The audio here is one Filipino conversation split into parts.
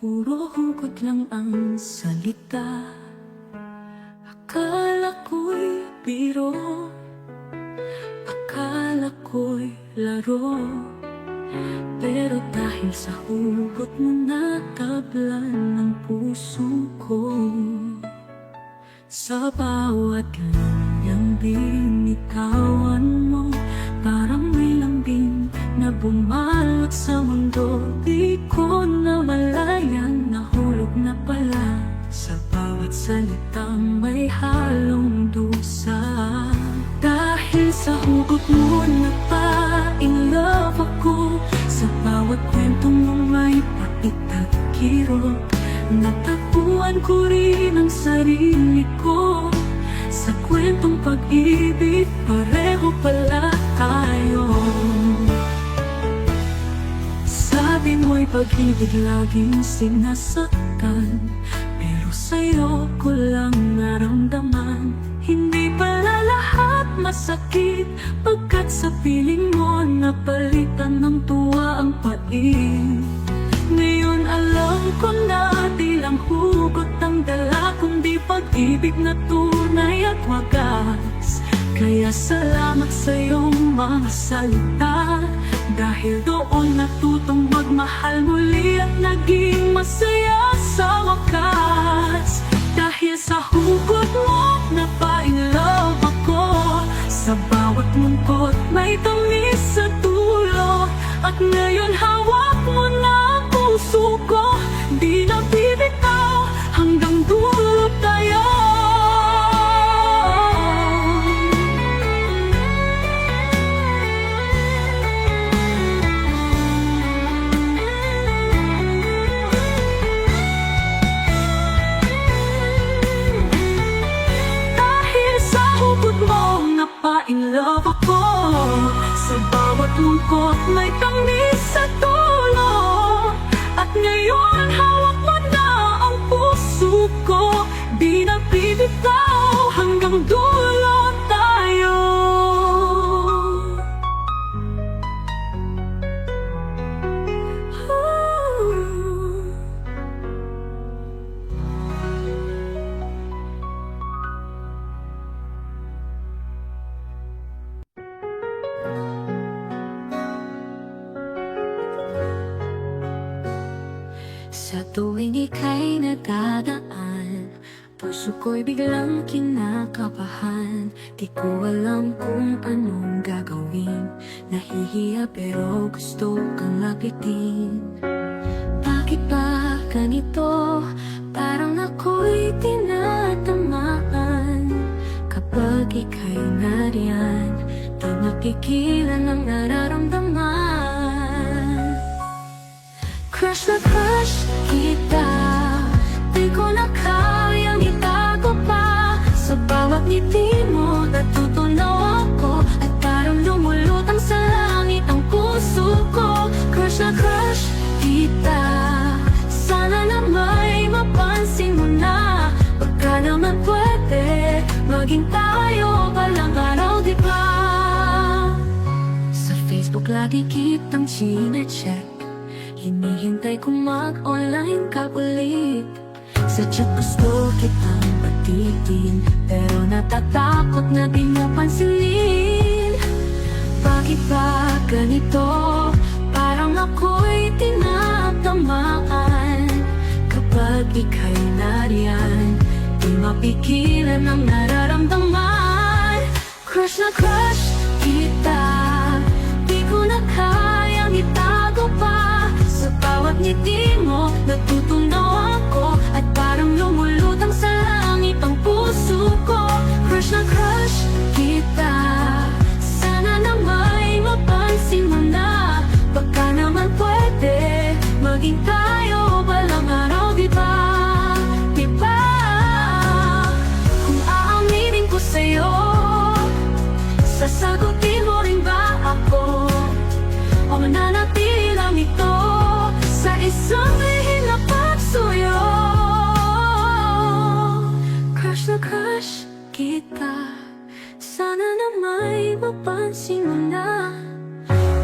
puro hugot lang ang salita. Akala ko'y biro, akala ko'y laro, pero dahil sa hugot mo natablan ng puso ko. Sa bawat lanyang binitawan mo, parang may lambing na bumalot sa mundo. Di ko namalayan, nahulog na pala sa bawat salitang may halong dusa. Dahil sa hugot mo napa-in love ako, sa bawat kwento mong may pait at kirot, natagpuan ko rin ang sarili ko. Sa kwentong pag-ibig, pareho pala tayo. Sabi mo'y pag-ibig laging sinasaktan, pero sa'yo ko lang naramdaman. Hindi pala lahat masakit, pagkat sa piling mo napalitan ng tuwa ang pait. Ngayon alam ko na di lang hugot ang dala, kundi pag-ibig na tunay at wagas. Kaya salamat sa iyong mga salita, dahil doon natutong magmahal muli at naging masaya sa wakas. Dahil sa hugot mo napa-in love ako, sa bawat lungkot may tamis sa dulo, at ngayon hawak mo na ang puso ko. Di na bibitaw, hanggang dulo tayo. Dahil sa hugot mo napa-in love ako, sa bawat lungkot may tamis sa dulo, at ngayon hawak mo na ang puso ko. Di na bibitaw, hanggang dulo tayo. Sa tuwing ika'y nadadaan, puso ko'y biglang kinakabahan. Di ko alam kung anong gagawin, nahihiya pero gusto kang lapitin. Bakit ba ganito? Parang ako'y tinatamaan. Kapag ika'y nariyan, di mapigilan ang nararamdaman. Crush na crush kita, di ko na kayang itago pa. Sa bawat ngiti mo natutunaw ako, at parang lumulutang sa langit ang puso ko. Crush na crush kita, sana na may mapansin mo na. Baka naman pwede maging tayo palang araw, di ba? Sa Facebook lagi kitang chine-check, hinihintay kong mag-online ka ulit. Sa chat gusto kitang batikin, pero natatakot na di mo pansinin. Bakit ba ganito? Parang ako'y tinatamaan. Kapag ika'y nariyan, di mapigilan ang nararamdaman. Crush na crush kita, di ko na kayang itago pa. Sa bawat ngiti mo natutunaw ako, at parang lumulutang sa langit ang puso ko. Crush na crush kita, sana na may mapansin mo na. Baka naman pwede maging tayo balang araw, di ba? Di ba? Kung aaminin ko sa'yo, sasagutin mo rin ba ako? O mananatili lang ito sa isang lihim na pagsuyo? Crush na crush kita, sana na may mapansin mo na.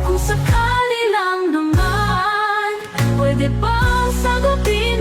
Kung sakali lang naman, pwede bang sagutin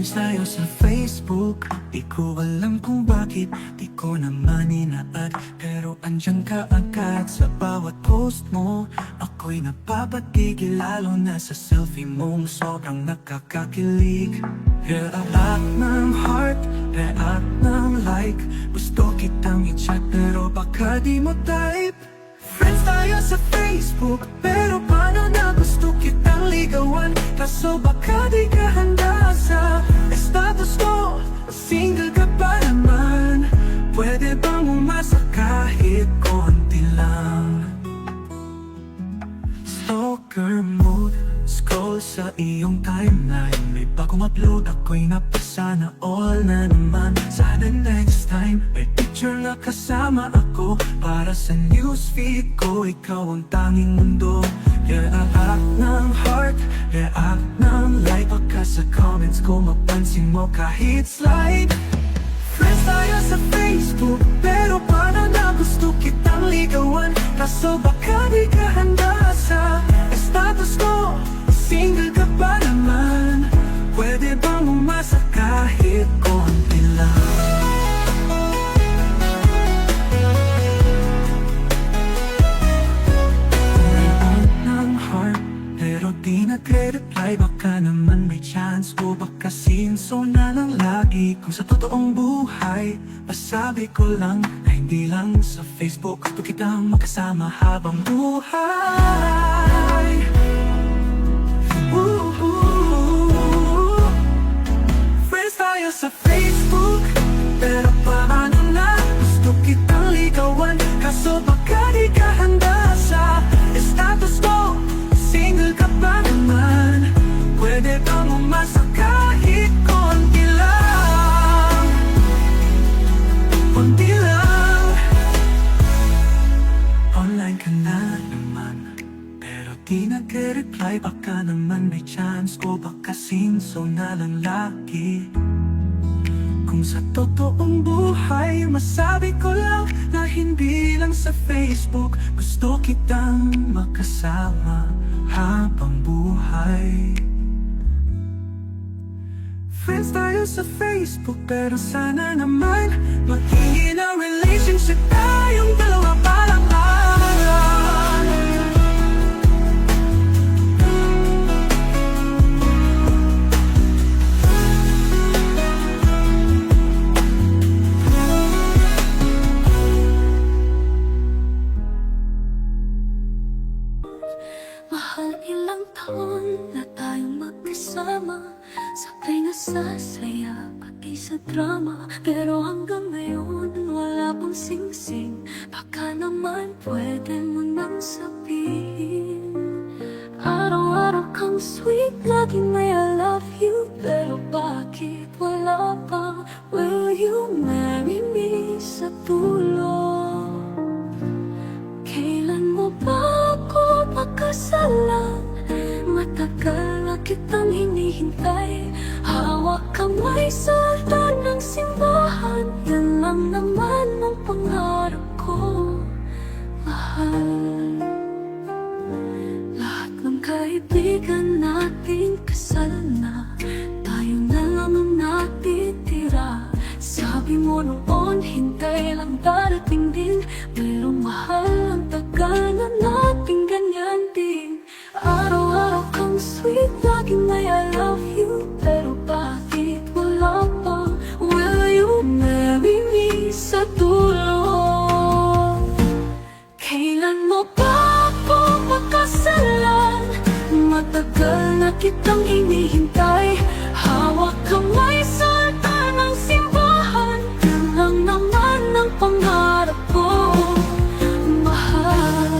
Friends tayo sa Facebook, di ko alam kung bakit di ko naman ina-add. Pero andyan ka agad sa bawat post mo. Ako'y napapatigil lalo na sa selfie mong sobrang nakakakilig. React ng heart, react ng like. Gusto kitang i-chat pero baka di mo type. Friends tayo sa Facebook, pero paano na gusto kitang ligawan? Kaso baka di ka handa sa status ko. Single ka pa naman, pwede bang umasa kahit konti lang? Stalker mode, scroll sa iyong timeline. May bagong upload, ako'y napasa na all na naman. Sana next time, may picture na kasama ako. Para sa newsfeed ko, ikaw ang tanging mundo. React ng heart, react ng like. Baka sa comments ko mapansin mo kahit slide. Friends tayo sa Facebook, pero paano na gusto kitang ligawan? Kaso baka di ka handa sa status ko. Single ka pa naman, pwede bang umasa kahit konti lang? React ng heart, pero di nagre-reply. Baka naman may chance o baka sinso na lang lagi. Kung sa totoong buhay, pasabi ko lang na hindi lang sa Facebook. Gusto kitang makasama habang buhay. Friends tayo sa Facebook, pero paano na gusto kitang ligawan? Kaso baka di ka handa sa status ko. Single ka pa naman, pwede bang umasa kahit konti lang? Konti lang. Online ka na naman, pero di nagre-reply. Baka naman may chance o baka sinso na lang lagi. Kung sa totoong buhay, masabi ko lang na hindi lang sa Facebook. Gusto kitang makasama habang buhay. Friends tayo sa Facebook, pero sana naman maging na relationship tayong dalawa parang araw. Mahal ilang taon na tayong magkasama. Sabay nasasaya pati sa drama. Pero hanggang ngayon wala pang singsing. Baka naman pwede mo nang sabihin. Araw-araw kang sweet, laging may I love you. Pero bakit wala pa? Will you marry me sa dulo? Kailan mo ba ako pagkasalan? Matagal na kitang hinihintay. Hawak kamay sa altar ng simbahan. Yan lang naman ang pangarap ko, mahal. Lahat ng kaibigan natin kasal na. Tayo na lang ang natitira. Sabi mo noon, hintay lang darating din. Pero mahal, ang tagal na natin ganyan din. Araw-araw kang sweet, laging may I love you. Pero bakit wala pa? Will you marry me sa dulo? Kailan mo ba ako pagkasalan? Matagal na kitang hinihintay. Hawak kamay sa altar ng simbahan. Yan lang naman ang pangarap ko, mahal.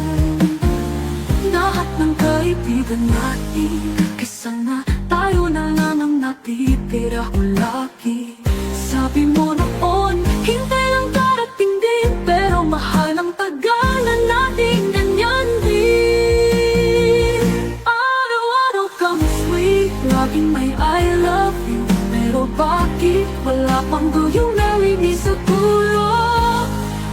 Lahat ng kaibigan natin kasal na. Tayo na lang ang natitira ko lagi. Sabi mo noon, hintay lang darating din. Pero mahal, ang tagal na natin ganyan din. Araw-araw kang sweet, laging may I love you. Pero bakit wala pang do you marry me sa dulo?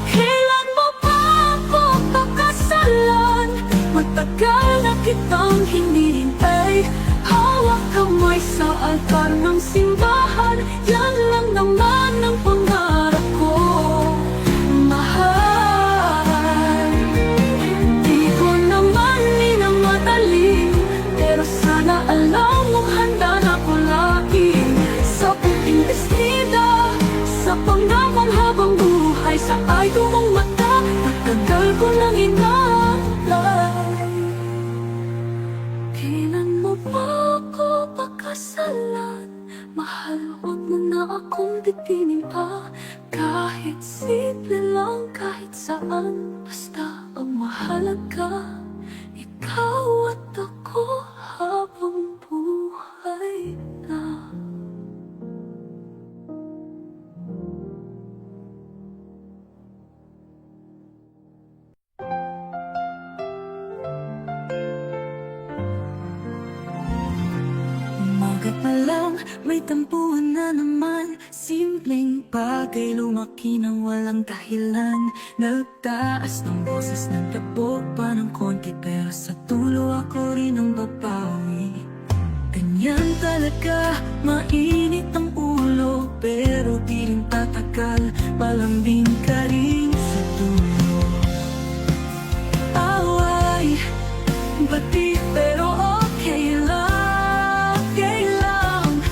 Kailan mo pa ako pagkasalan? Matagal na kitang hinihintay. Hawak kamay sa altar ng simbahan. Yan lang naman ang pangarap ko, mahal. Di ko naman minamadali, pero sana alam mong handa na ko lagi. Sa puting bestida, sa pangakong habang buhay, sa idol mong mata, matagal ko nang inaalay. Kailan mo ba ako pakasalan? Mahal, huwag mo na akong bibinin pa. Kahit simple lang, kahit saan, basta ang mahalaga, ikaw at ako habang buhay na. Umaga pa lang, may tampuhan na naman. Simpleng bagay, lumaki nang walang dahilan. Nagtaas ng boses, nagtabog pa ng konti, pero sa tulo ako rin ang babawi. Ganyan talaga, mainit ang ulo, pero di rin tatagal, malambing ka rin sa dulo. Away, bati pero okay lang, okay lang.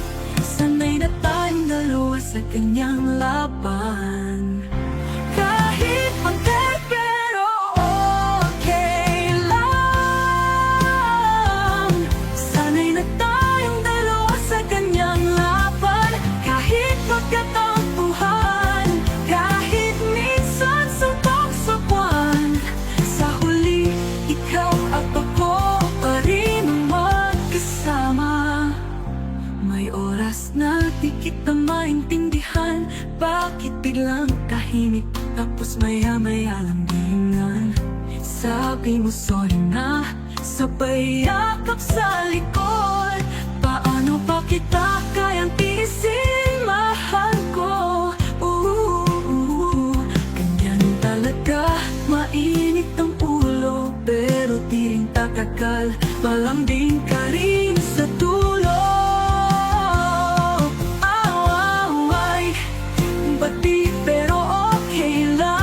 Sanay na tayong dalawa sa ganyang laban. Kahit pagkat pero okay lang. Sanay na tayong dalawa sa ganyang laban. Kahit pagkatampuhan, kahit minsan suntok sa buwan, sa huli, ikaw at ako pa rin ang magkasama. May oras na di kita maintindihan, bakit biglang tahimik, tapos maya-maya lang dingan. Sabi mo sorry na, sabay yakap sa likod. Paano ba kita kayang tiisin, mahal ko? Ganyan talaga, mainit ang ulo, pero di rin tatagal, malambing ka rin sa dulo. Away, bati pero okay lang.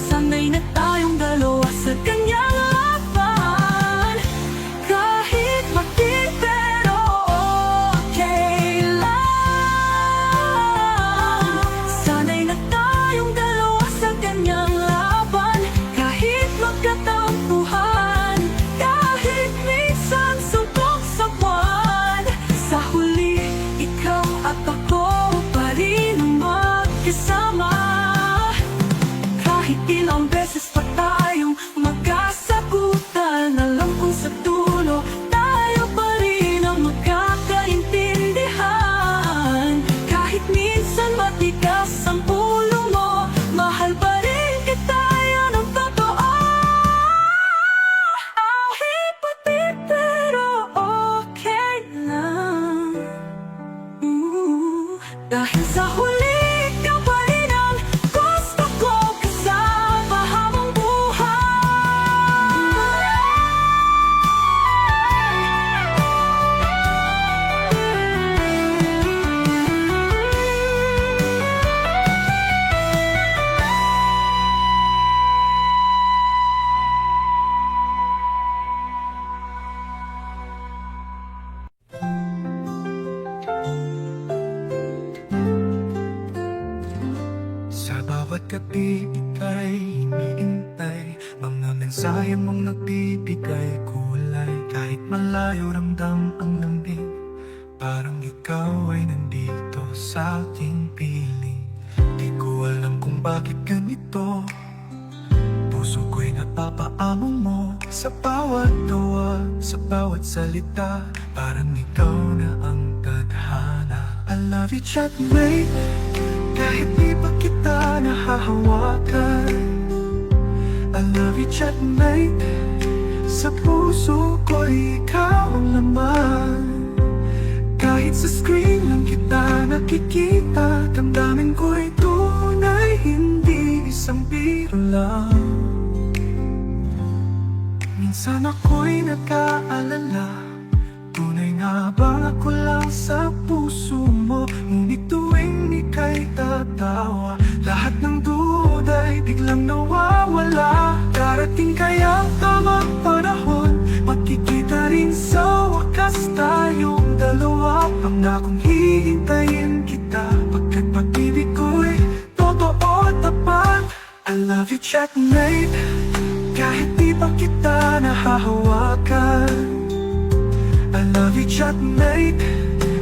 Sanay na tayong dalawa sa kanyang laban. Kahit maging pero okay lang. Sanay na tayong dalawa sa kanyang laban. Kahit magkatampuhan, kahit minsan suntok sa buwan, sa huli, ikaw at ako pa rin ang magkasama. Kahit ilang beses pa tayong magkasagutan, alam kong sa dulo tayo pa rin ang magkakaintindihan. Kahit minsan matigas ang ulo mo, mahal pa rin kita, yan ang totoo. Kahit pati pero okay lang. Dahil sa huli, ikaw pa rin ang gusto ko kasama habang Sa bawat gabi ika'y iniintay, mga mensahe mong nagbibigay kulay. Kahit malayo ramdam ang lambing, parang ikaw ay nandito sa aking piling. Di ko alam kung bakit ganito, puso ko'y napapaamong mo. Sa bawat tawa, sa bawat salita, parang ikaw na ang tadhana. I love you, chatmate, kahit di pa kita nahahawakan. I love you, chatmate, sa puso ko'y ikaw ang laman. Kahit sa screen lang kita nakikita, damdamin ko'y tunay, hindi isang biro lang. Minsan ako'y nag-aalala, tunay nga bang ako lang sa puso mo? Ngunit tuwing ika'y tatawa, lahat ng duda'y biglang nawawala. Darating kaya ang tamang panahon, magkikita rin sa wakas tayong dalawa. Pangakong hihintayin kita, pagkat pag-ibig ko'y totoo at tapat. I love you, checkmate, kahit di pa kita nahahawakan. I love you, checkmate,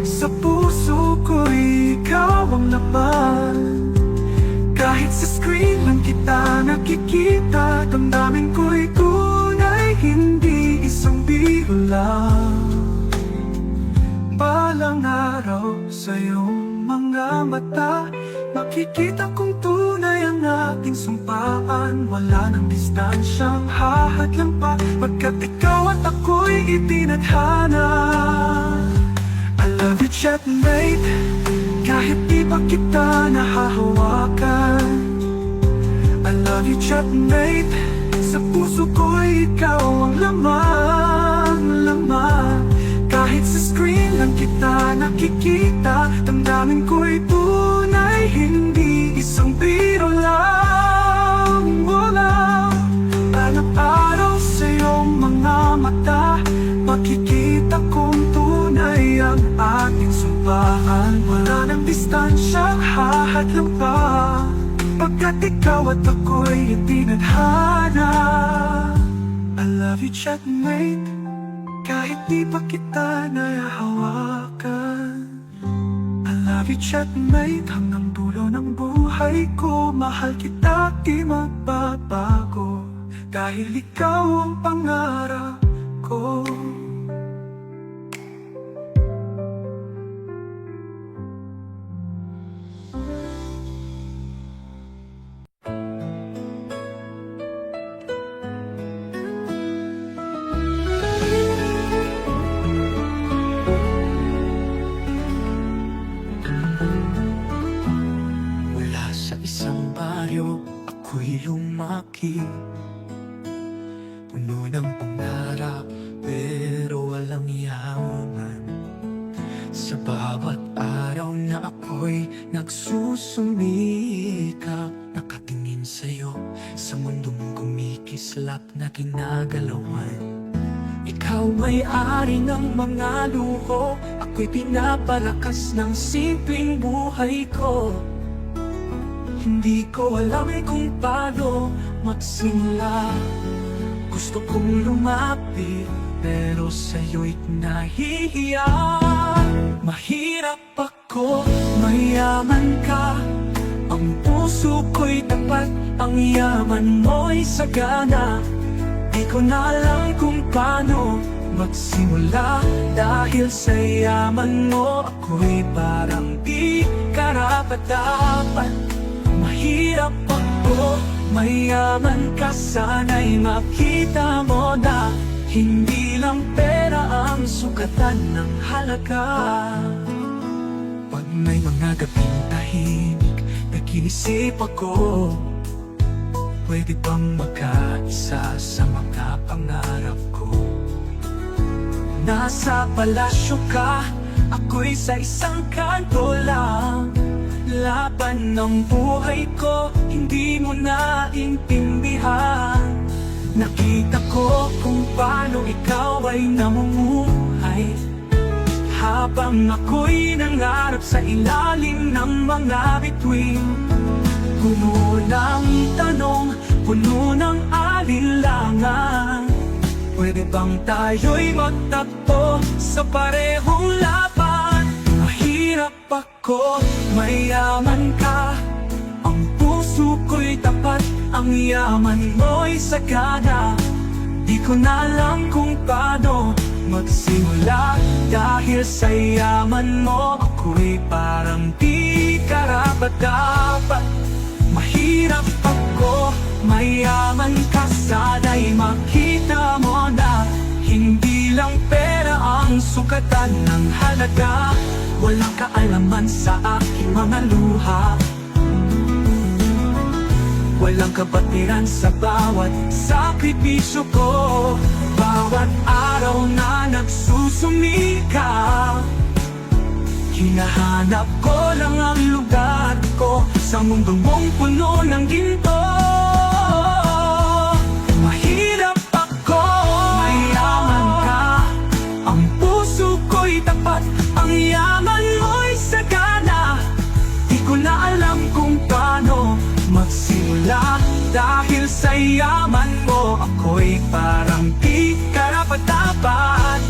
sa puso ko'y ikaw ang laman. Kahit sa screen lang kita nakikita, damdamin ko'y tunay, hindi isang biro lang. Balang araw sa iyong mga mata, makikita kong tunay ang ating sumpaan. Wala nang distansyang hahadlang pa, pagkat ikaw at ako'y itinadhana. I love you, checkmate, kahit di pa kita nahahawakan. I love you, checkmate, sa puso ko'y ikaw ang laman. Kahit sa screen lang kita nakikita, damdamin ko'y tunay, hindi isang biro lang. Wala araw-araw sa iyong mga mata, makikita kong tunay ang ating sumpaan. Wala nang distansyang hahadlang pa, pagkat ikaw at ako'y itinadhana. I love you, checkmate, kahit di pa kita nahahawakan. I love you, checkmate, hanggang dulo ng buhay ko. Mahal kita, di magbabago, dahil ikaw ang pangarap ko. Isang baryo, ako'y lumaki, puno ng pangarap, pero walang yaman. Sa bawat araw na ako'y nagsusumikap, nakatingin sa'yo, sa mundong kumikislap na ginagalawan. Ikaw may-ari ng mga luho, ako'y pinapalakas ng simpleng buhay ko. Hindi ko alam kung paano magsimula. Gusto kong lumapit, pero sa'yo'y nahihiya. Mahirap ako, mayaman ka, ang puso ko'y tapat, ang yaman mo'y sagana. Di ko na alam kung paano magsimula, dahil sa yaman mo ako'y parang di karapat-dapat. Mahirap ako, mayaman ka, sana'y makita mo na hindi lang pera ang sukatan ng halaga. Pag may mga gabing tahimik, nag-iisip ako, pwede bang magkaisa sa mga pangarap ko? Nasa palasyo ka, ako'y sa isang kanto lang. Laban ng buhay ko, hindi mo naintindihan. Nakita ko kung paano ikaw ay namumuhay, habang ako'y nangarap sa ilalim ng mga bituin. Puno ng tanong, puno ng alinlangan, pwede bang tayo'y magtagpo sa parehong laban? Mahirap ako, mayaman ka, ang puso ko'y tapat, ang yaman mo'y sagana. Di ko na alam kung paano magsimula, dahil sa yaman mo ako'y parang di karapat-dapat. Mahirap ako, mayaman ka, sana'y makita mo na hindi lang pera ang sukatan ng halaga. Walang kaalaman sa aking mga luha. Walang kabatiran sa bawat sakripisyo ko. Bawat araw na nagsusumikap, hinahanap ko lang ang lugar ko sa mundong mong puno ng ginto. Mahirap ako, mayaman ka, ang puso ko'y tapat, ang yaman mo'y sagana. Di ko na alam kung paano magsimula, dahil sa yaman mo ako'y parang di karapat-dapat.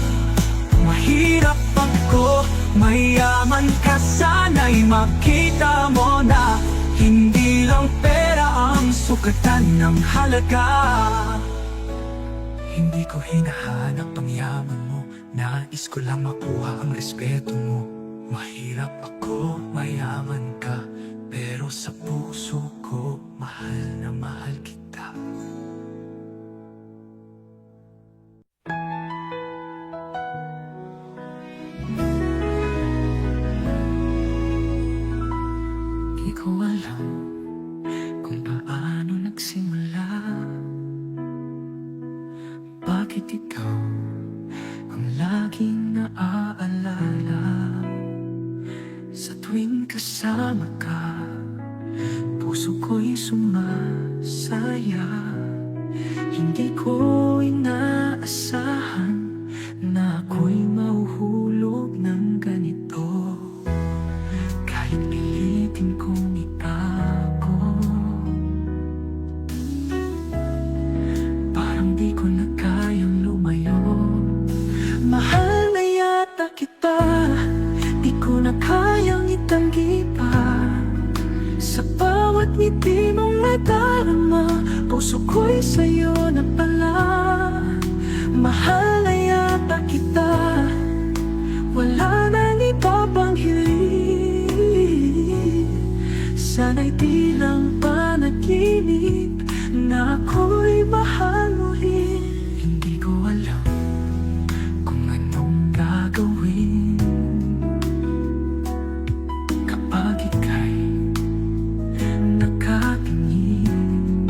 Mahirap ako, mayaman ka, sana'y makita mo na hindi lang pera ang sukatan ng halaga. Hindi ko hinahanap ang yaman mo, nais ko lang makuha ang respeto mo. Mahirap ako, mayaman ka, pero sa puso ko mahal na mahal kita. Di ko alam kung paano nagsimula, bakit ikaw ang laging naaalala. Sa tuwing kasama ka, puso ko'y sumasaya. Hindi ko inaasahan na ako'y mahuhulog ng ganito. Kahit pilitin kong itago, parang di ko na kayang lumayo. Mahal na yata kita, di ko na kayang itanggi pa. Sa bawat ngiti mong nadarama, puso ko'y sa'yo na pala. Mahal na yata kita, wala nang iba pang hiling. Sana'y di lang panaginip na ako'y mahal mo rin. Hindi ko alam kung anong gagawin kapag ika'y nakatingin.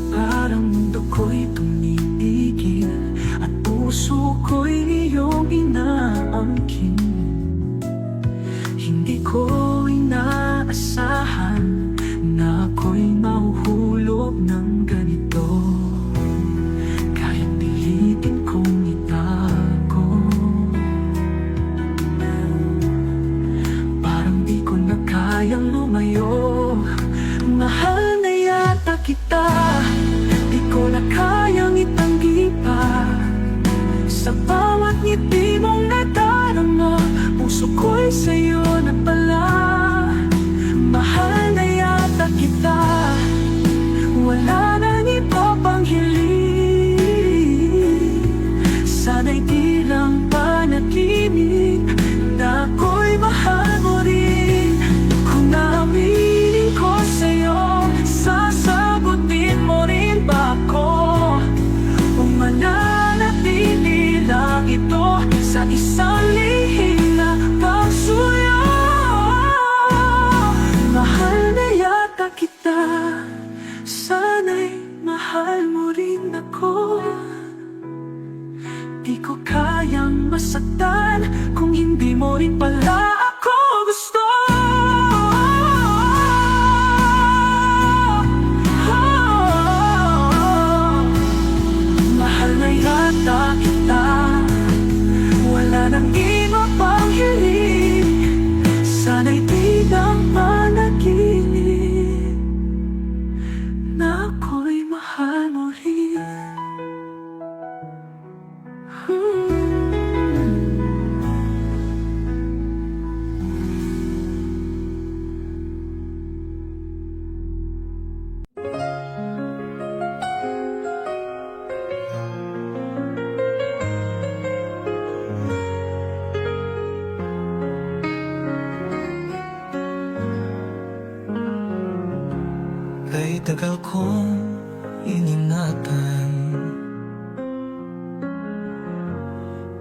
Parang mundo ko'y tumitigil at puso ko'y iyong inaangkin. Hindi ko inaasahan na ako'y mahuhulog ng ganito. Kahit pilitin kong itago, parang di ko na kayang lumayo. Mahal na yata kita, di ko na kayang itanggi pa. Sa bawat ngiti mong nadarama, puso ko'y sa'yo na pala. Mahal na yata kita, wala nang iba pang hiling. Sana'y di lang panaginip na ako'y mahal mo rin. Kung naaminin ko sa'yo, sasagutin mo rin ba ako? O mananatili lang ito sa isang lihim na pagsuyo? Mahal na yata kita, sana'y mahal mo rin ako. Di ko kayang masaktan kung hindi mo rin pala ako gusto. Mahal na yata kita, wala nang iba pang hiling. Sana'y di lang panaginip na ako'y mahal mo rin. Kay tagal kong iningatan,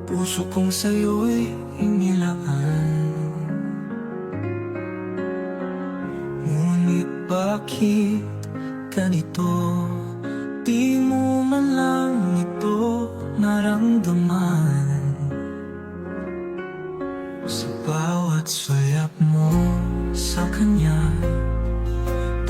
puso kong sa'yo'y inilaan. Ngunit bakit bakit ganito? Di mo man lang ito naramdaman. Sa bawat sayap mo sa kanya,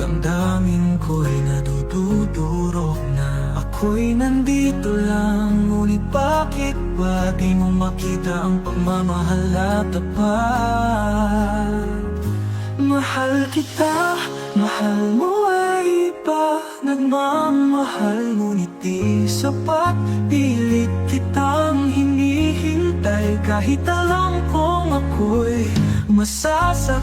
damdamin ko'y nadududurog na. Ako'y nandito lang, ngunit bakit ba di mo makita ang pagmamahal na tapat? Mahal kita, mahal mo ay iba. Nagmamahal ngunit di sapat. Pilit kitang hinihintay kahit alam kong ako'y masasaktan.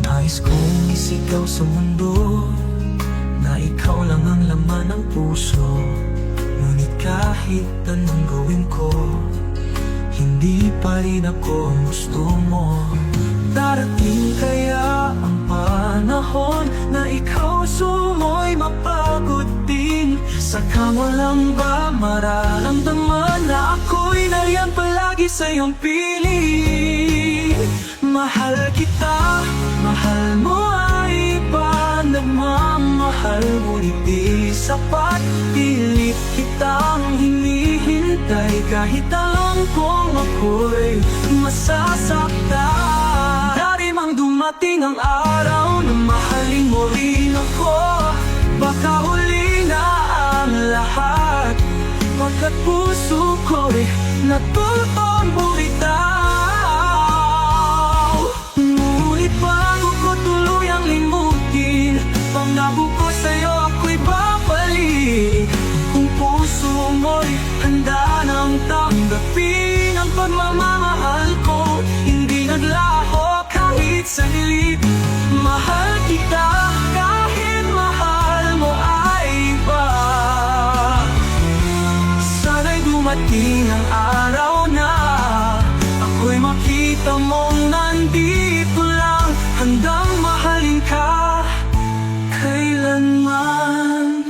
Nais kong isigaw sa mundo na ikaw lang ang laman ng puso. Ngunit kahit anong gawin ko, hindi pa rin ako ang gusto mo. Darating kaya ang panahon na ikaw sumo'y mapagod din? Saka mo lang ba mararamdaman na ako'y nariyan palagi sa iyong piling? Mahal kita, mahal mo ay iba. Nagmamahal ngunit di sapat. Pilit kitang hinihintay kahit alam kong ako'y masasaktan. Dari mang dumating ang araw na mahalin mo rin ako, baka huli na ang lahat. Pagkat puso ko'y natutong bumitaw. Ngunit bago ko tuluyang limutin, pangako ko sa'yo ako'y babalik. Kung puso mo'y handa nang tanggapin ang pagmamahal ko, hindi naglaho kahit saglit. Mahal kita kahit mahal mo ay iba. Sana'y dumating ang araw na ako'y makita mong nandito lang, handang mahalin ka kailanman.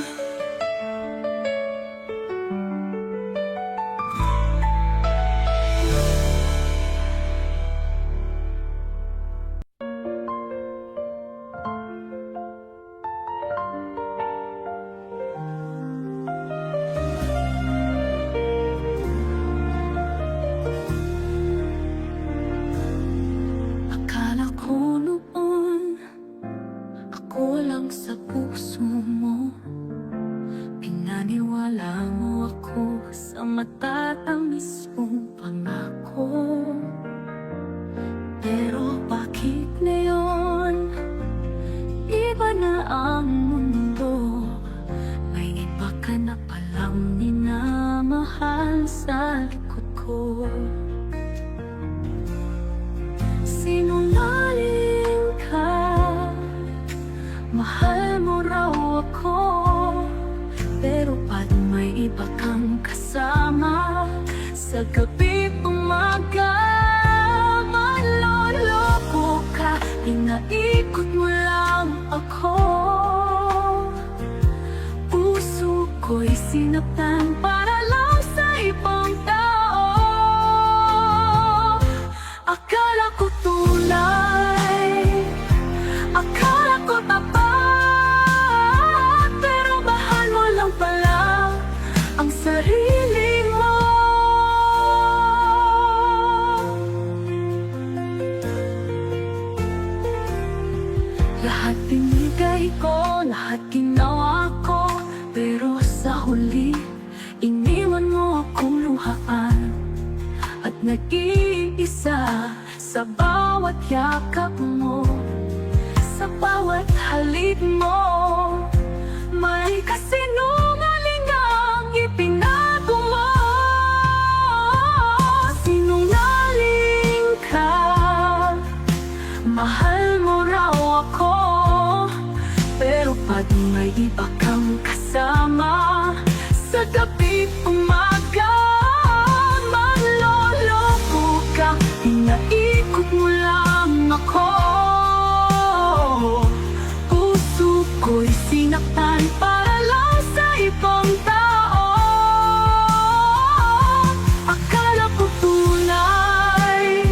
Akala ko noon ako lang sa puso mo. Pinaniwala mo ako sa matatamis mong pangako. Pero bakit ngayon iba na ang mundo? May iba ka na palang minamahal sa likod ko. Sinungaling ka, mahal mo raw ako, pero ba't may iba kang kasama? Sa gabi umaga, manloloko ka, inaikot mo lang ako. Puso ko'y sinaktan para lang sa ibang tao. Akala ko tunay, akala ko tapat, pero mahal mo lang pala ang sarili mo. Lahat binigay ko, lahat ginawa ko, pero sa huli, iniwan mo akong luhaan. At nag-iisa sa bawat yakap mo, sa bawat halik mo, may kasinungaling ang ipinago mo. Sinungaling ka, mahal mo raw ako, pero pag may iba kang kasama, sa gabi umaga, manloloko ka, inaikot mo lang ako. Puso ko'y sinaktan para lang sa ibang tao. Akala ko tunay,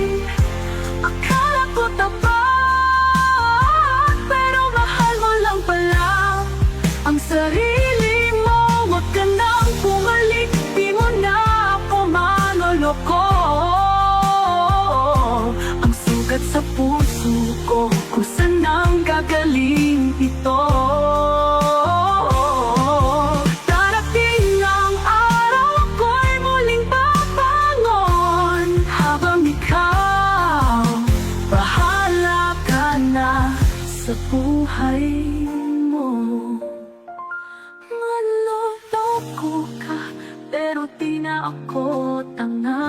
sa buhay mo. Manloloko ka, pero di na ako tanga.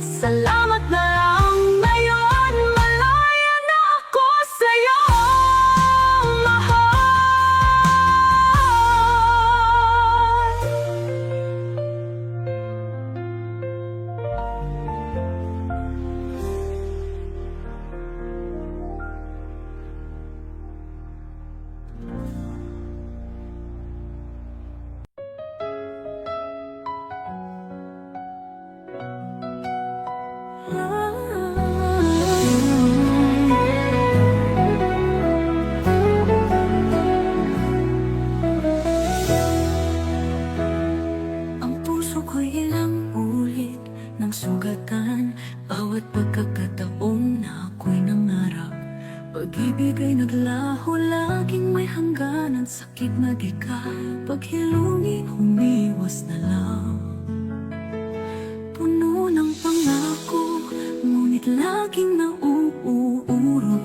Salamat na lang ngayon, malaya na ako sa'yo, mahal. Ang puso ko'y ilang ulit nang sugatan, bawat pagkakataon na ako'y nangarap. Pag-ibig ay naglaho, laging may hangganan, sakit na di ka paghilungin, humiwas na lang. Puno ng pangako, ngunit laging nauuurong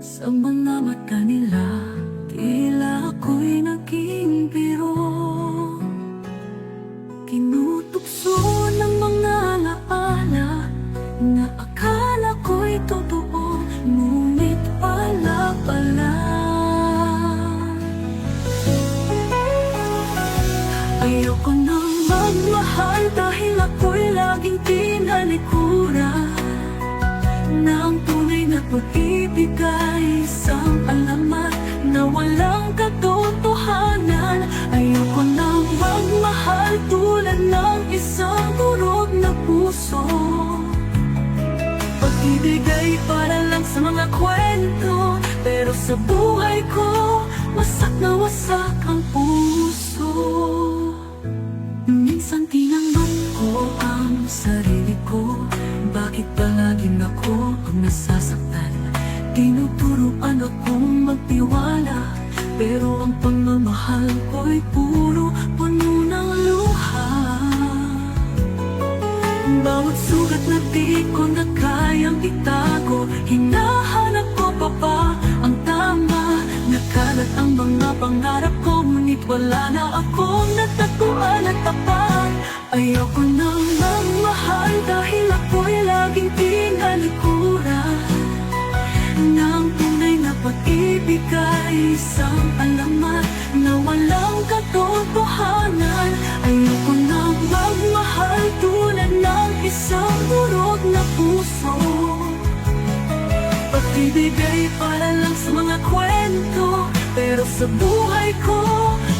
sa mga mata nila, tila ako'y naging biro. Tinutukso ng mga alaala na akala ko'y totoo, ngunit pala. Ayoko nang magmahal dahil ako'y laging tinalikuran, na ang tunay na pag-ibig ay isang alamat na walang katotohanan. Ayoko nang magmahal tulad ng isang durog na puso. Pag-ibig ay para lang sa mga kwento, pero sa buhay ko, wasak na wasak ang puso. Minsan tinanong ko ang sarili ko, bakit palaging ako ang nasasaktan? Tinuturuan akong magtiwala, pero ang pagmamahal ko'y puro puno ng luha. Bawat sugat na di ko na kayang itago, hinahanap ko pa ba ang tama? Nakalat ang mga pangarap ko, ngunit wala na akong natagpuan at tapat. Ayoko nang magmahal dahil ako'y laging tinalikuran, na ang tunay na pag-ibig ay isang alamat na walang katotohanan. Ayoko nang magmahal tulad ng isang durog na puso. Pag-ibig ay para lang sa mga kwento, pero sa buhay ko,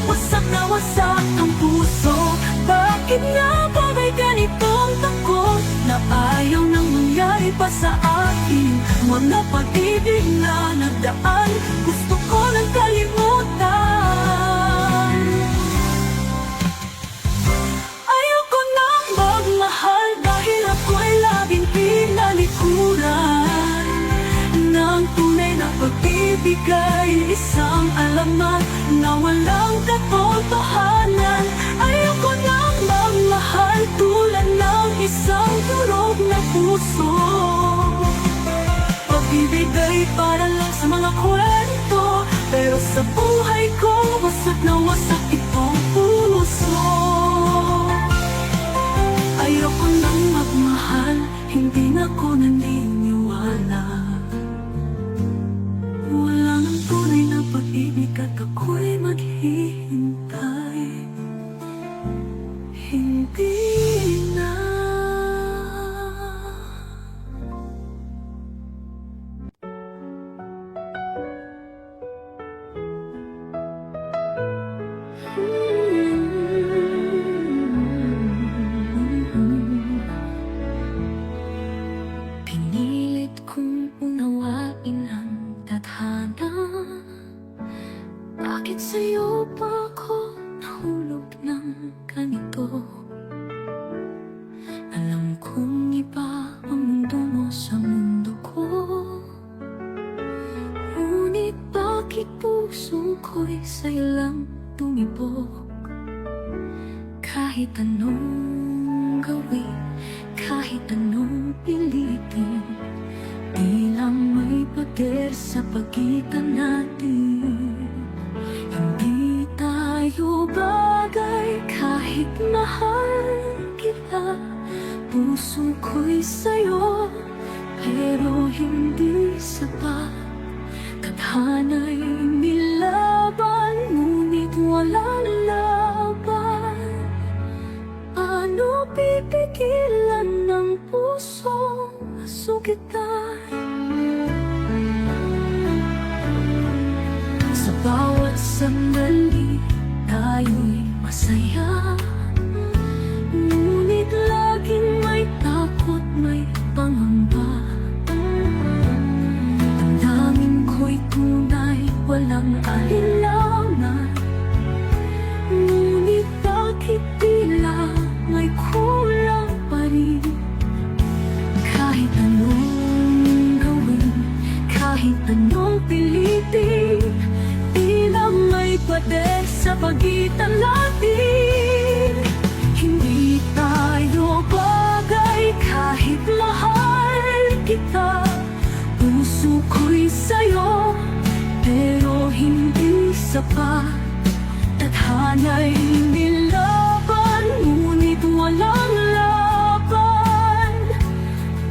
wasak na wasak ang puso. Bakit nga ba may ganitong takot na ayaw nang mangyari pa sa akin? Mga pag-ibig na nagdaan, gusto ko nang kalimutan. Ayoko nang magmahal dahil ako'y laging pinalikuran, na ang tunay na pag-ibig ay isang alamat na walang katotohanan. Ayoko nang magmahal tulad ng isang durog na puso. Pag-ibig ay para lang sa mga kwento, pero sa buhay ko, wasak na wasak itong puso. Ayoko nang magmahal, hindi na ako naniniwala. Wala nang tunay na pag-ibig at ako'y maghihintay. Hindi na. Pinilit kong unawain ang tadhana. Bakit sa'yo pa ako nahulog ng ganito? Alam kong iba ang mundo mo sa mundo ko, ngunit bakit puso ko'y sa'yo lang tumibok? Kahit anong gawin, kahit anong pilitin, di lang pagitan natin. Hindi tayo bagay kahit mahal kita. Puso ko'y sa'yo, pero hindi sapat. Tadhana'y nilaban, ngunit walang laban. Paano pipigilan ng pusong sugitan? Sa bawat sandali, tayo'y masaya. Ngunit laging may takot, may pangamba. Damdamin ko'y tunay, walang alinlangan. Ngunit bakit tila may kulang pa rin? Kahit anong gawin, kahit anong pilitin, tila may pader sa pagitan natin. Hindi tayo bagay kahit mahal kita. Puso ko'y sa'yo, pero hindi sapat. Tadhana'y nilaban, ngunit walang laban.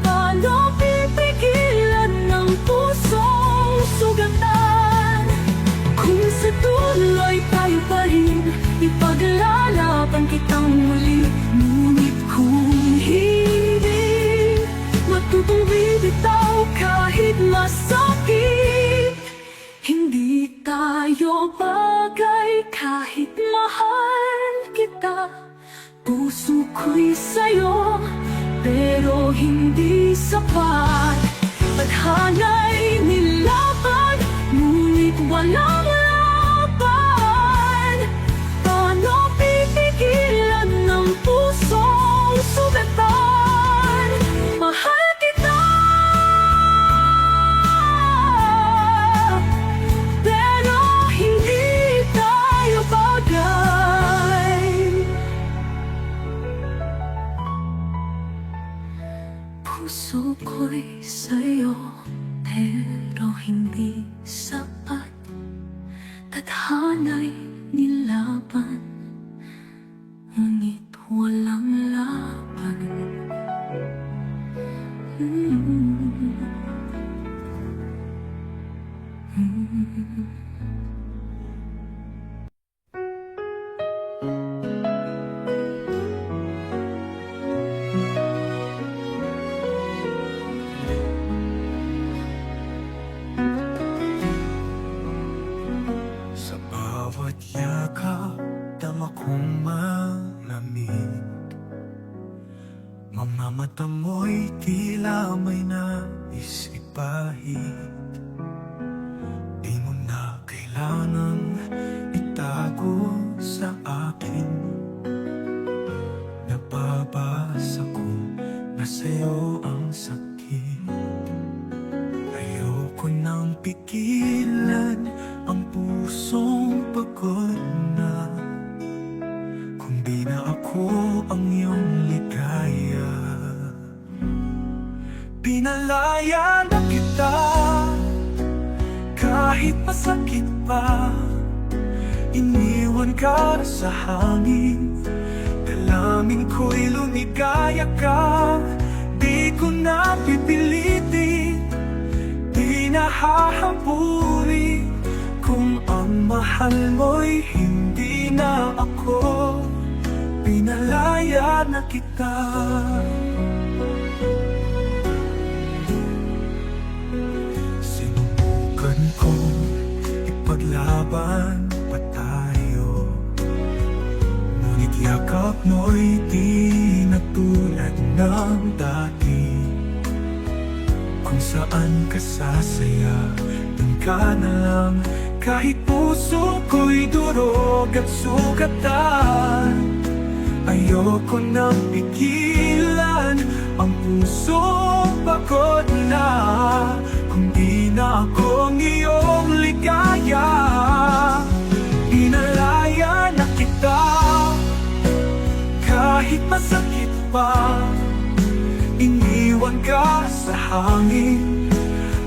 Paano pipigilan ng pusong sugatan? Kung sa tuloy tayo pa rin, ipaglalaban kitang muli. Ngunit kung hindi, matutong bibitaw kahit masakit. Hindi tayo bagay kahit mahal kita. Puso ko'y sa'yo, pero hindi sapat. Tadhana'y nilaban, ngunit walang laban. Paano pipigilan ng pusong sugatan? Mahal kita, pero hindi tayo bagay. Puso ko'y sa'yo, pero hindi sapat. Tadhana'y nilaban, ngunit walang laban. Sa bawat yakap, dama kong malamig. Mga mata mo'y tila may nais ipahid. Di mo na kailangang itago sa akin. Nababasa ko na sa'yo ang sakit. Ayoko nang pigilan ang pusong pagod na. Kung di na ako ang iyong ligaya, pinalaya na kita kahit masakit pa. Iniwan ka na sa hangin, dalangin ko'y lumigaya ka. Di ko na pipilitin, di na hahampuri. Kung ang mahal mo'y hindi na ako, pinalaya na kita. Sinubukan kong ipaglaban pa tayo, ngunit yakap mo'y di na tulad ng dati. Kung saan ka sasaya, dun ka na lang. Kahit puso ko'y durog at sugatan, ayoko nang pigilan ang puso pagod na. Kung di na akong iyong ligaya, pinalaya na kita kahit masakit pa. Iniwan ka sa hangin,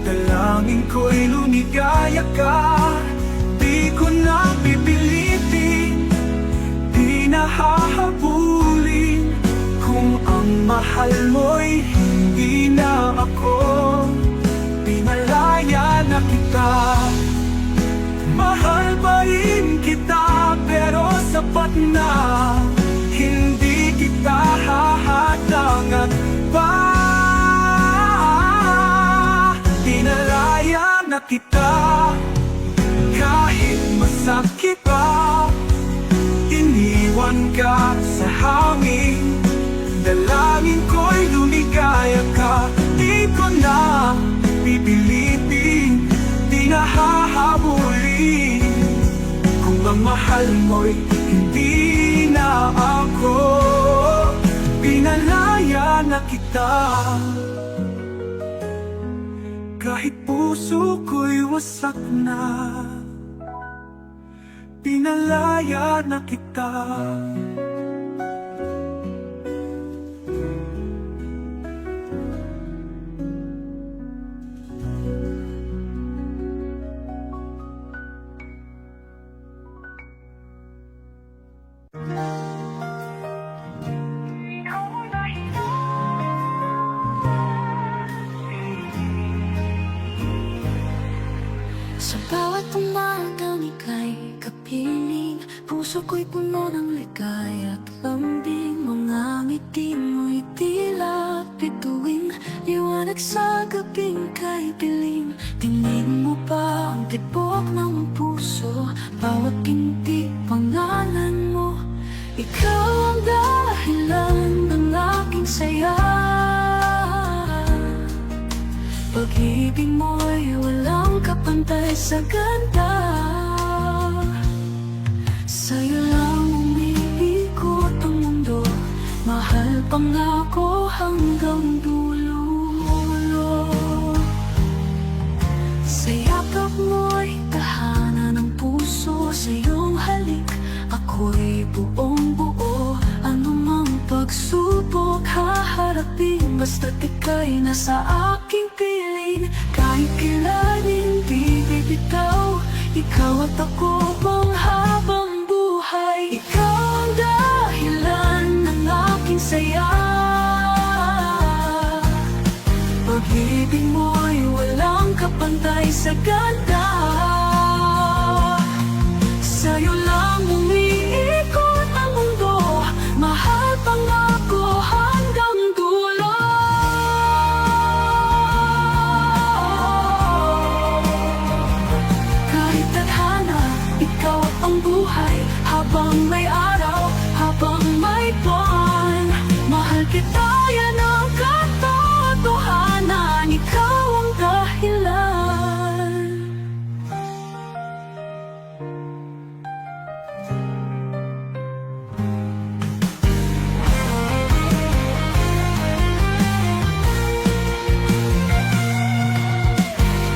dala Dalangin ko'y lumigaya ka. Di ko na pipilitin, di na hahabulin. Kung ang mahal mo'y hindi na ako, pinalaya na kita. Mahal pa rin kita, pero sapat na. Hindi kita hahadangan pa. Pinalaya na kita, kahit masakit pa. Iniwan ka sa hangin, dalangin ko'y lumigaya ka. Di ko na pipilitin, di na hahabulin. Kung ang mahal mo'y hindi na ako, pinalaya na kita. Kahit puso ko'y wasak na, pinalaya na kita. Sa bawat umagang ika'y kapiling, puso ko'y puno ng ligaya at lambing. Mga ngiti mo'y tila bituin, liwanag sa gabing kay piling. Tingin mo pa ang tibok ng puso, bawat pinti pangalan mo. Ikaw ang dahilan ng aking saya. Pag-ibig mo'y walang kapantay sa ganda. Sa'yo lang umiikot ang mundo, mahal pangako hanggang dulo. Sa yakap mo'y tahanan ng puso, sa iyong halik ako'y buong buo. Anumang pagsubok haharapin, basta't ika'y nasa aking piling. Kahit kilanin, di bibitaw, ikaw at ako pang habang buhay. Ikaw ang dahilan ng aking saya. Pag-ibig mo'y walang kapantay sa ganda. Sa'yo lang umiikot ang mundo, mahal pangako hanggang dulo. Kahit tadhana, ikaw ang buhay. Habang may araw, habang may buwan, mahal kita, yan ang katotohanan. Ikaw ang dahilan.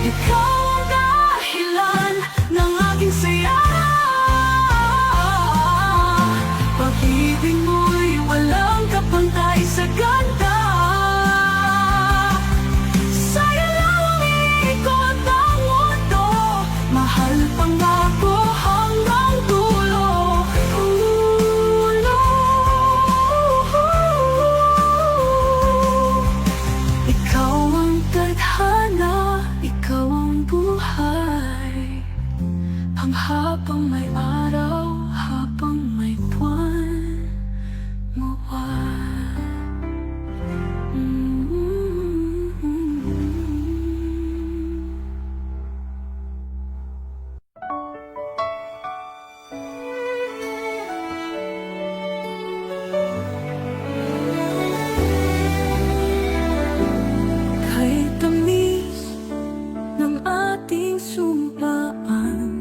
Ikaw ang dahilan ng aking saya. Pag-ibig mo'y walang kapantay sa ganda. Sa'yo lang umiikot ang mundo, mahal pangako hanggang dulo. Ikaw ang tadhana, ikaw ang buhay. Habang may araw, habang may buwan, muwan. Kahit tamis ng ating sumpaan,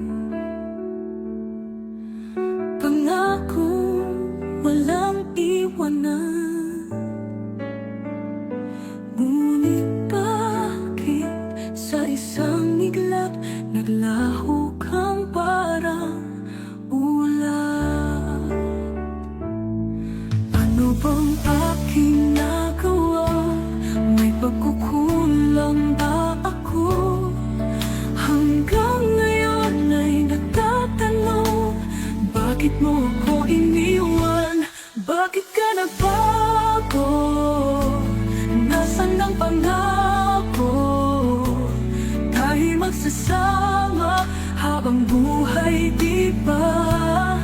iba?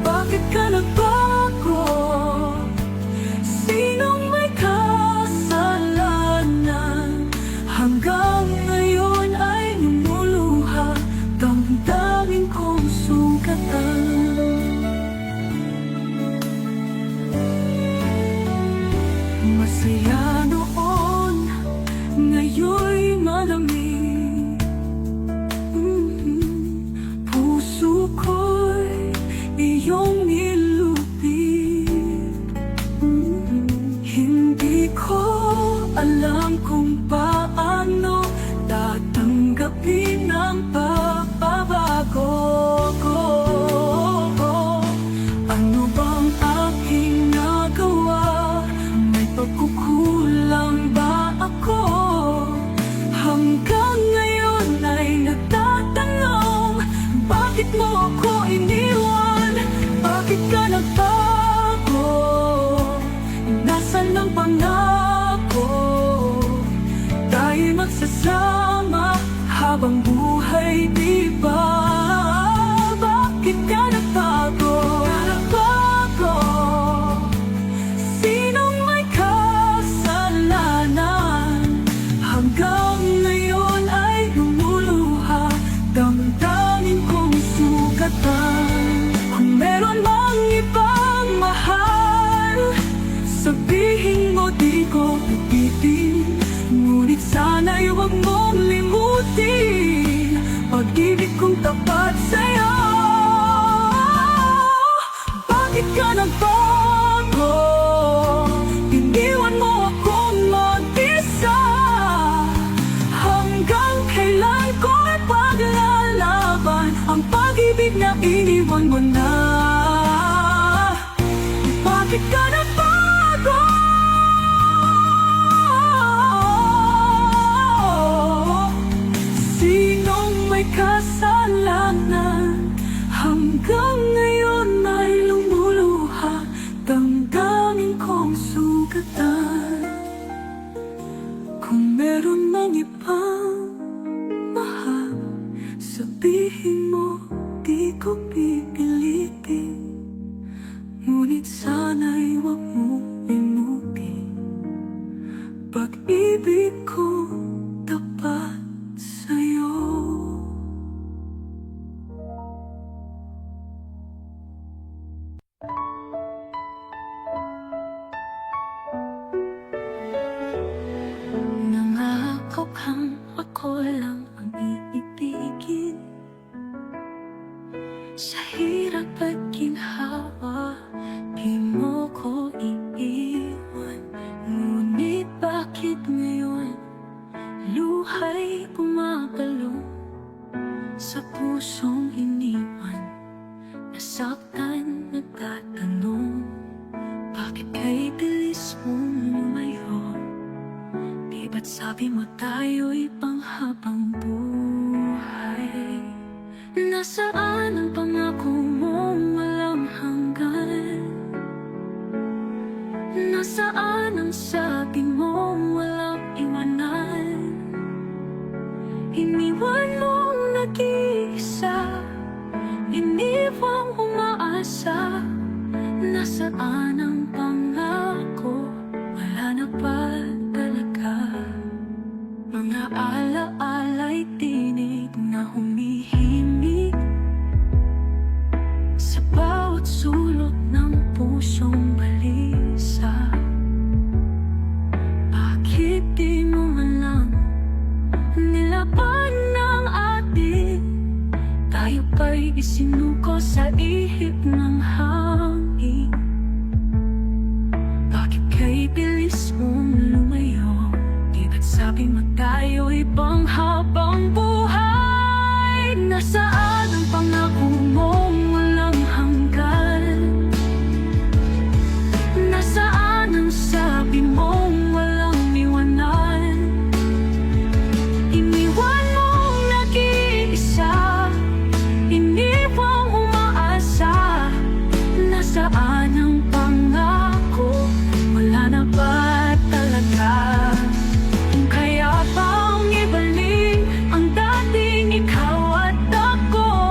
Bakit ka nagbago? Sinong may kasalanan? Hanggang ngayon ay lumuluha damdamin kong sugatan. Masaya noon, ngayon'y malamig. Puso ko'y iyong nilubig. Hindi ko alam kung paano tatanggapin ang pagbabago ko. Ano bang aking nagawa? May pagkukulang ba ako? Hanggang ngayon ay nagtatanong, bakit mo ako iniwan? Bakit ka nagbago? Nasaan ang pangako? Tayo magsasama habang buhay, di ba? Bakit ka nagbago? Sinong may kasalanan? Hanggang ngayon ay lumuluha damdamin kong sugatan. Kung meron mang ibang mahal, sabihin mo di ko ulitin. Ngunit sana'y huwag mong limutin pag-ibig kong tapat sa'yo. Bakit ka nagbago? Iniwan mo akong mag-isa. Hanggang kailan ko ipaglalaban ang pag-ibig na iniwan mo na? Bakit ka nagbago? Sinong may kasalanan? Hanggang ngayon ay lumuluha damdamin kong sugatan. Kung meron mang ibang mahal, sabihin mo di ko pipilitin. Ngunit sana'y huwag mo limutin pag-ibig ko tapat sa'yo. Nangako kang ako lang ang iibigin. Sa hirap at ginhawa, di mo ko iiwan. Ngunit bakit ngayon luha'y bumabalong sa pusong iniwan? Nasaktan, nagtatanong, bakit kay bilis mong lumayo? Di ba't sabi mo tayo'y panghabang buhay? Nasaan ang pangako mong walang hanggan? Nasaan ang sabi mong walang iwanan? Iniwan mong nag-iisa, iniwang umaasa. Nasaan ang pangako? Wala na ba talaga? Mga alaala'y tinig na humihimig sa bawat sulok ng pusong balisa. Bakit di mo man lang nilaban ng atin? Tayo ba'y isinuko sa ihip ng hangin? Bakit kay bilis mong lumayo? Di ba't sabi mo tayo'y panghabang buhay? Nasaan ang pangako mong walang hanggan? Nasaan ang sabi mong walang iwanan? Iniwan mong nag-iisa, iniwang umaasa. Nasaan ang pangako? Wala na ba talaga? Kaya bang ibalik ang dating ikaw at ako?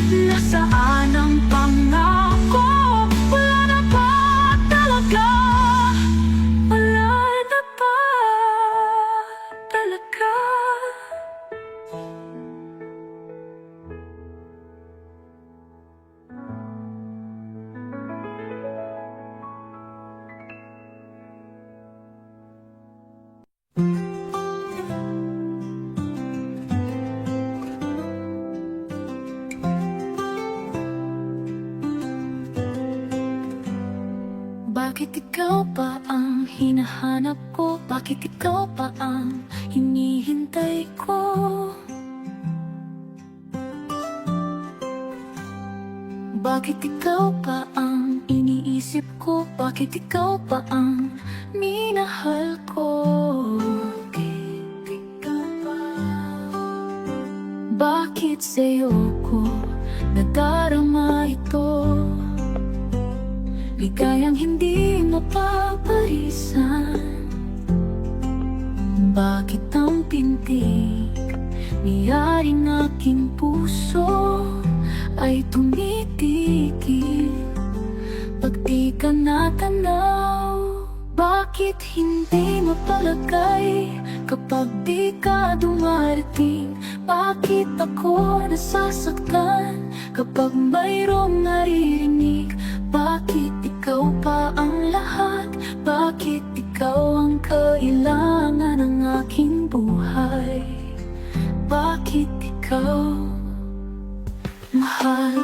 Nasaan ang pangako? Wala na ba talaga? Wala na ba talaga? Bakit ikaw pa ang hinahanap ko? Bakit ikaw pa ang hinihintay ko? Bakit ikaw pa ang iniisip ko? Bakit ikaw pa ang minahal ko? Bakit ikaw pa? Bakit sa'yo ko nadarama ito? Ligayang hindi mapaparisan. Bakit ang pintig niyaring aking puso ay tumitigil pag di ka natanaw? Bakit hindi mapalagay kapag di ka dumarating? Bakit ako nasasaktan kapag mayroong naririnig? Bakit ikaw pa ang lahat? Bakit ikaw ang kailangan ng aking buhay? Bakit ikaw, mahal?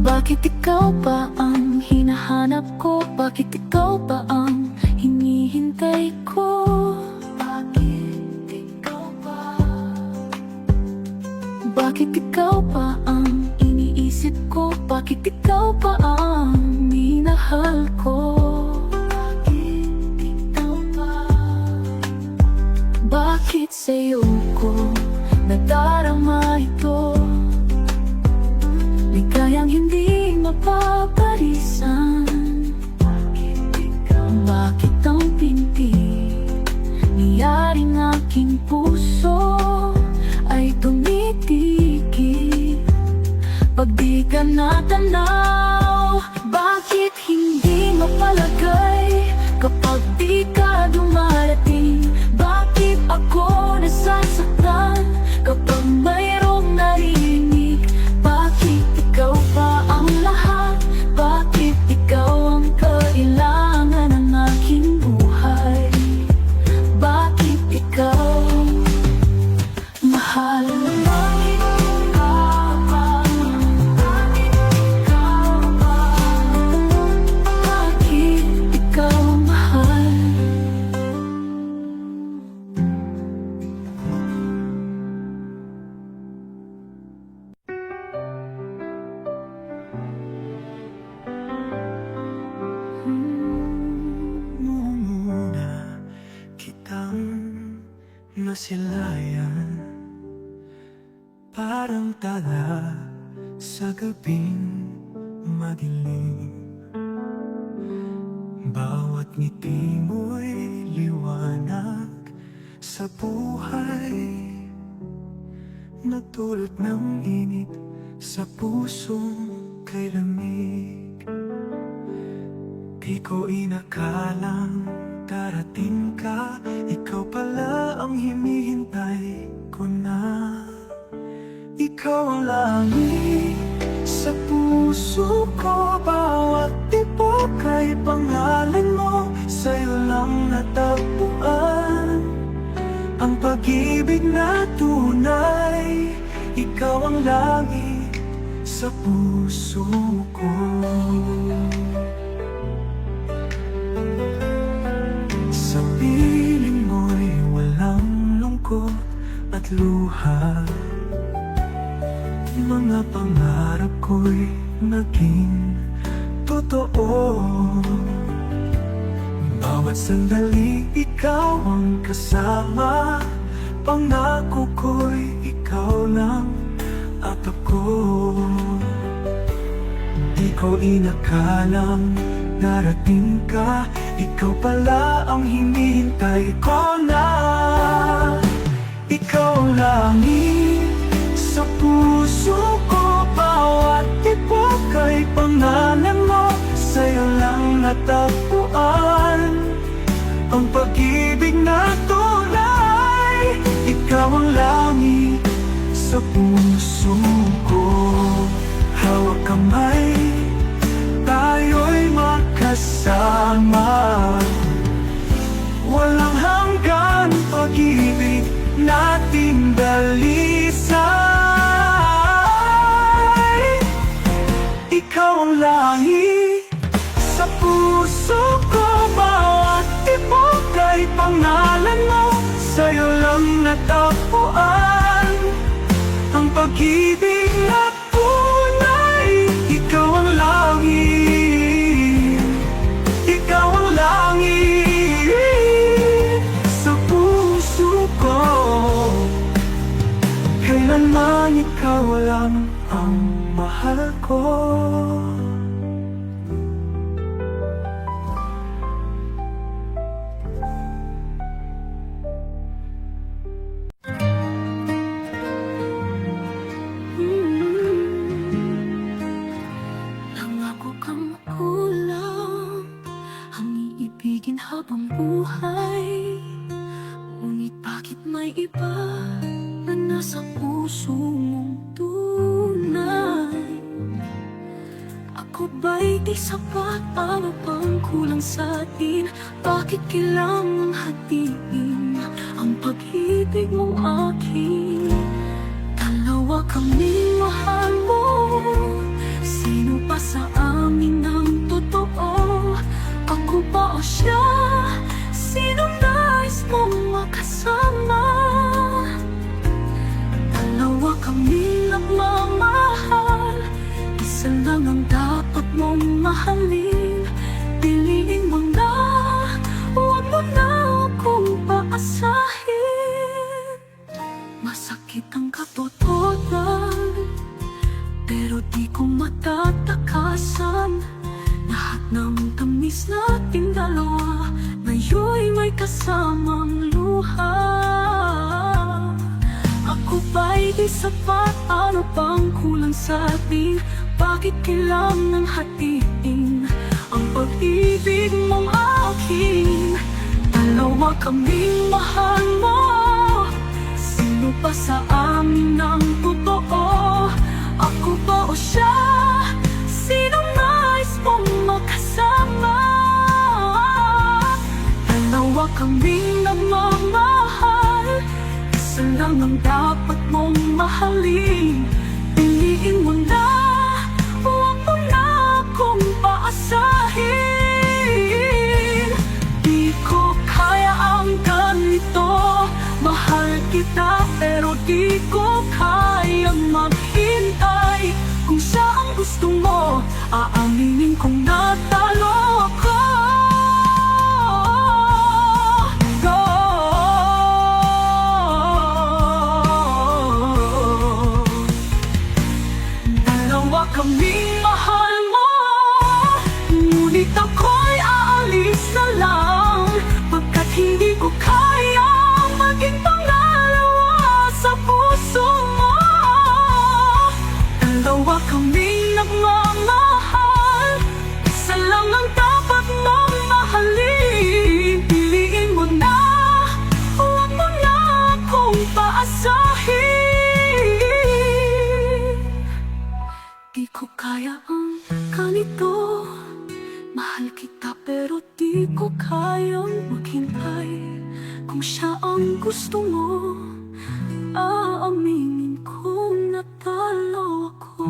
Bakit ikaw pa ang hinahanap ko? Bakit ikaw pa ang hinihintay ko? Bakit ikaw pa? Bakit ikaw pa ang iniisip ko? Bakit ikaw pa ang minahal ko? Bakit ikaw pa? Bakit sa'yo ko nadarama ito? Ligayang hindi mapaparisan. Bakit ang pintig niyaring aking puso ay tumitigil pag di ka natanaw? Bakit hindi mapalagay kapag di ka dumarating? Bakit ako nasasaktan kapag mayroong narinig? Bakit ikaw pa ang lahat? Bakit ikaw ang kailangan ng aking buhay? Bakit ikaw, mahal? Bakit ikaw pa? Bakit ikaw pa? Bakit ikaw, mahal? Muna kitang nasilayan, parang tala sa gabing madilim. Bawat ngiti mo'y liwanag sa buhay, natulot ng init sa pusong kay lamig. Di ko inakalang darating ka, ikaw pala ang hinihintay ko na. Ikaw ang langit sa puso ko, bawat tibok ay pangalan mo. Sa'yo lang natagpuan ang pag-ibig na tunay. Ikaw ang langit sa puso ko. Sa piling mo'y walang lungkot at luha. Mga pangarap ko'y naging totoo. Bawat sandali ikaw ang kasama, pangako ko'y ikaw lang at ako. Di ko inakalang darating ka, ikaw pala ang hinihintay ko na. ikaw ang langit sa puso ko. Bawat tibok ay pangalan mo, sa'yo lang natagpuan ang pag-ibig na tunay. Ikaw ang langit sa puso ko. Hawak kamay, tayo'y magkasama. Walang hanggan pag-ibig nating dalisay. Ikaw ang langit sa puso ko. Bawat tibok ay pangalan mo, sa'yo lang natagpuan ang pag-ibig na tunay. Ikaw ang langit, ikaw ang langit sa puso ko. Kailanman ikaw lang ang mahal ko. Nangako kang kulang ang iibigin habang buhay. Ngunit bakit may iba na nasa puso mong tunay? Ako ba'y di sapat? Ano bang kulang sa atin? Bakit kailangang hatiin ang pag-ibig mong akin? Dalawa kaming mahal mo, sino pa sa amin ang totoo? Ako ba o siya? Sino nais mong makasama? Dalawa kaming nagmamahal, isa lang ang dapat mong mahalin. Piliin mo na, huwag mo na akong paasahin. Masakit ang katotohanan, pero di ko matatakasan. Lahat ng tamis nating dalawa, ngayon'y may kasamang luha. Ako ba'y di sapat? Ano bang kulang sa atin? Bakit kailangang hatiin ang pag-ibig mong akin? Dalawa kaming mahal mo, sino pa sa amin ang totoo? Ako ba o siya? Sino nais mong makasama? Dalawa kaming nagmamahal, isa lang ang dapat mong mahalin. Piliin mo na, huwag mo na akong paasahin. Di ko kaya ang ganito, mahal kita pero di ko kayang maghintay. Kung siya ang gusto mo, aaminin kong natalo ako. Go! Dalawa kaming mahal mo, ngunit ako'y aalis na lang, pagkat hindi ko kaya maging pangalawa sa puso mo. Dalawa kaming nagmamahal, isa lang ang dapat mong mahalin. Piliin mo na, huwag mo na akong paasahin. Di ko kaya ang ganito, mahal kita pero di ko kayang maghintay. Kung siya ang gusto mo, aaminin kong natalo ako.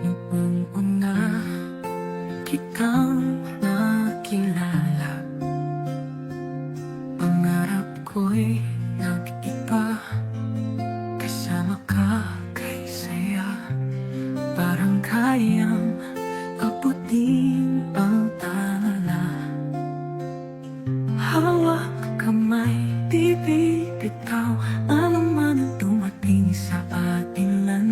Noong una kitang nakilala, pangarap ko'y nag-iba. Kasama ka kay saya, parang kayang abutin ang tala. Hawak kamay, di bibitaw, ano man ang dumating sa atin lang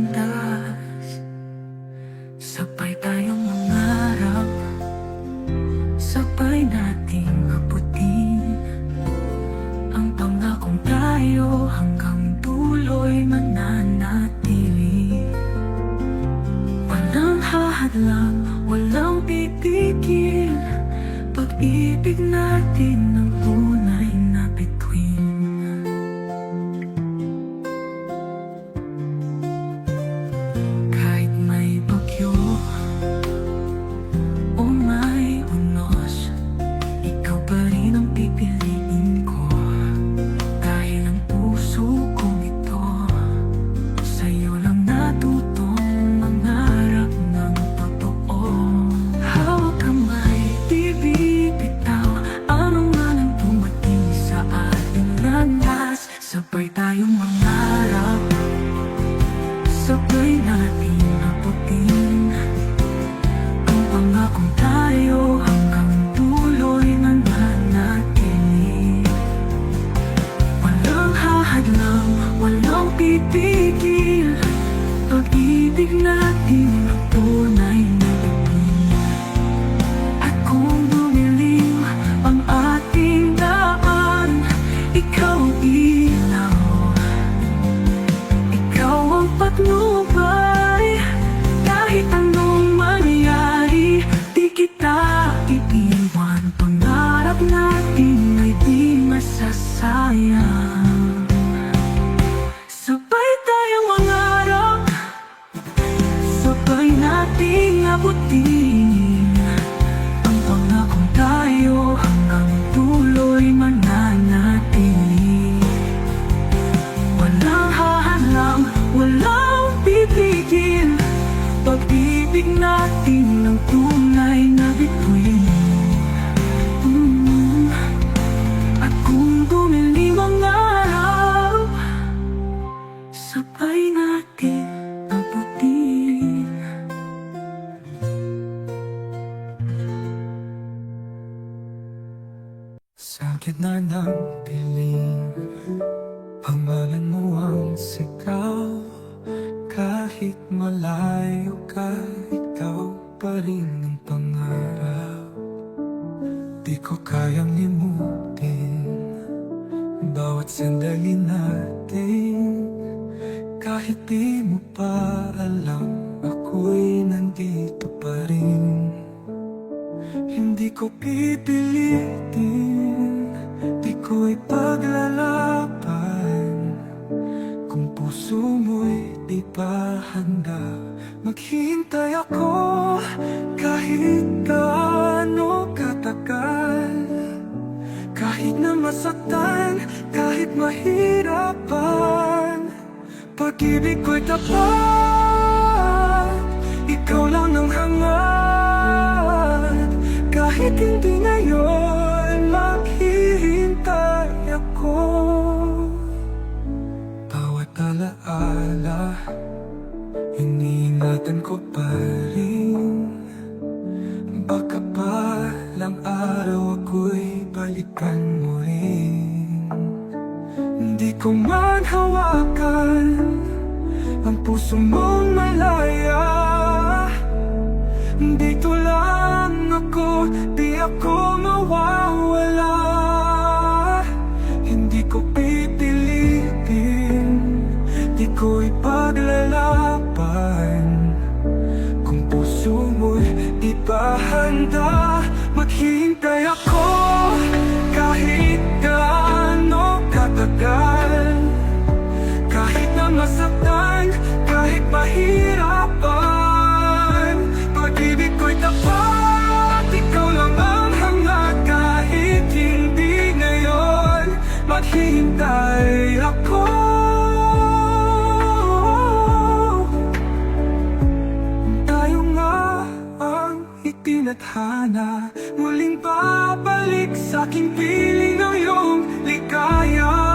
hadlang, walang pipigil. Pag-ibig natin ang tunay na bituin. Kahit may bagyo o may unos, ikaw pa rin ang pipiliin ko. Dahil ang puso kong ito sa'yo lang natutong mangarap ng totoo. Hawak kamay, di bibitaw, ano man ang dumating sa ating landas. Sabay tayong mangarap, sabay natin abutin ang pangakong tayo hanggang tuloy mananatili. Walang hahadlang, walang pipigil. Pag-ibig natin ang tunay na bituin. At kung dumilim ang ating daan, ikaw ang ilaw, ikaw ang patnubay. Kahit anong mangyari, di kita iiwan. Pangarap natin ay di masasayang. Sabay tayong mangarap, sabay nating abutin ang pangakong tayo hanggang tuloy mananatili. Walang hahalang, walang pipigil. Pag-ibig natin ang tunay na bituin. At kung dumilim ang araw, sabay natin abutin. Sa gitna ng piling, pangalan mo ang sigaw. Kahit malayo ka, ikaw pa rin ang pangarap. Di ko kayang limutin bawat sandali natin. Kahit di mo pa alam, ako'y nandito pa rin. Hindi ko pipilitin, di ko ipaglalaban. Kung puso mo'y di pa handa, maghintay ako kahit gaano katagal. Kahit na masaktan, kahit mahirapan, pag-ibig ko'y tapat, ikaw lang ang hangat. Kahit hindi ngayon, maghihintay ako. Bawat alaala, iniingatan ko pa rin. Baka palang araw ako'y balikan mo rin. Hindi ko man hawakan ang puso mong malaya. Dito lang ako, di ako mawawala. Hindi ko pipilitin, di ko ipaglalaban. Kung puso mo'y di pa handa, maghintay ako kahit gaano katagal. Kahit na masaktan, kahit mahirapan, pag-ibig ko'y tapat, ikaw lang ang hangat. Kahit hindi ngayon, maghihintay ako. Tayo nga ang itinadhana, muling babalik sa aking piling ng iyong ligaya.